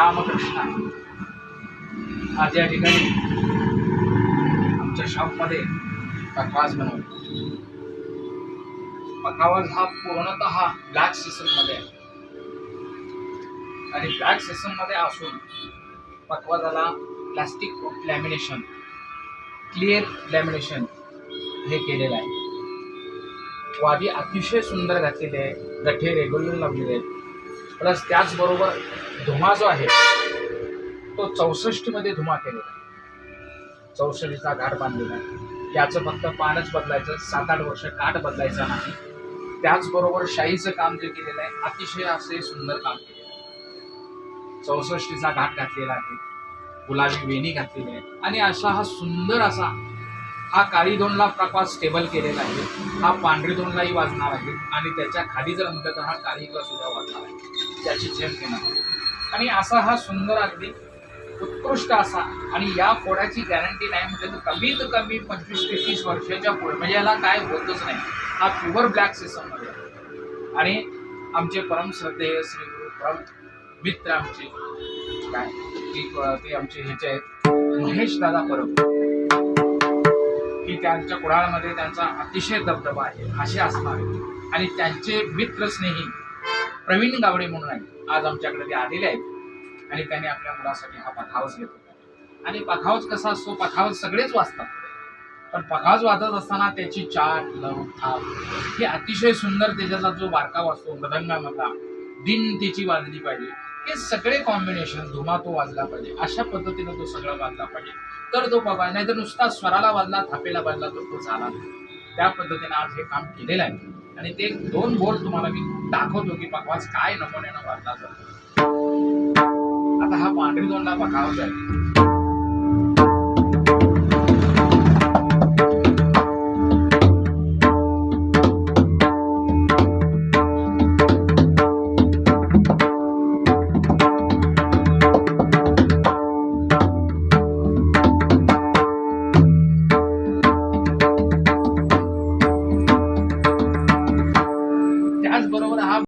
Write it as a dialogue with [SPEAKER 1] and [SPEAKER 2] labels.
[SPEAKER 1] रामकृष्ण आज या ठिकाणी आमच्या शॉपमध्ये पखवाज बनवतो. पखवाज हा पूर्णतः ब्लॅक सिस्टम मध्ये आहे आणि ब्लॅक सिस्टम मध्ये असून पखवाजाला प्लास्टिक लॅमिनेशन, क्लिअर लॅमिनेशन हे केलेलं आहे. वादी अतिशय सुंदर घातलेले आहे, गठे रेग्युलर लावलेले आहेत. प्लस त्याचबरोबर धुमा जो आहे तो 64 मध्ये धुमा केलेला आहे. 64चा घाट बांधलेला आहे. याचं फक्त पानच बदलायचं, 7-8 वर्ष काठ बदलायचा नाही. त्याचबरोबर शाईचं काम जे केलेलं आहे अतिशय असे सुंदर काम केलेलं आहे. 64चा घाट घातलेला आहे, गुलाबी वेणी घातलेली आहे आणि असा हा सुंदर असा हा काळी दोनला प्रकाश स्टेबल केलेला आहे. हा पांढरी दोनलाही वाजणार आहे आणि त्याच्या खाली जर म्हटलं तर हा काळीला सुद्धा वाजणार आहे, त्याची चेन घेणार आहे. आणि असा हा सुंदर अगदी उत्कृष्ट असा, आणि या फोड्याची गॅरंटी नाही म्हणजे तर कमीत कमी 25 ते 30 वर्षाच्या पुढे, म्हणजे याला काय होतच नाही. हा प्युअर ब्लॅक सिस्टम मध्ये आहे. आणि आमचे परम श्रद्धेय श्री गुरु परम मित्र आमचे काय ते आमचे ह्याचे आहेत महेश दादा परब, की त्यांच्या कुडाळमध्ये त्यांचा अतिशय दबदबा आहे असे असणार. आणि त्यांचे मित्र स्नेही प्रवीण गावडे म्हणून आहेत, आज आमच्याकडे ते आलेले आहेत आणि त्यांनी आपल्या मुलासाठी हा पखावज घेतला. आणि पखावज कसा असतो, पखावज सगळेच वाजतात, पण पखावज वाजत असताना त्याची चाट, लव, थाप हे अतिशय सुंदर, त्याच्यातला जो बारका वाजतो मृदंगामधला दिन त्याची वाजली पाहिजे, हे सगळे कॉम्बिनेशन, धुमा तो वाजला पाहिजे, अशा पद्धतीनं तो सगळं वाजला पाहिजे तर तो पखावज. नाही तर नुसता स्वराला वाजला, थापेला वाजला तर तो झाला नाही. त्या पद्धतीने आज हे काम केलेलं आहे. आणि ते 2 बोल तुम्हाला मी दाखवतो की पखवाज काय नमुन्यानं वाजला जातो. आता हा पांढरी दोनला पखवाज आहे.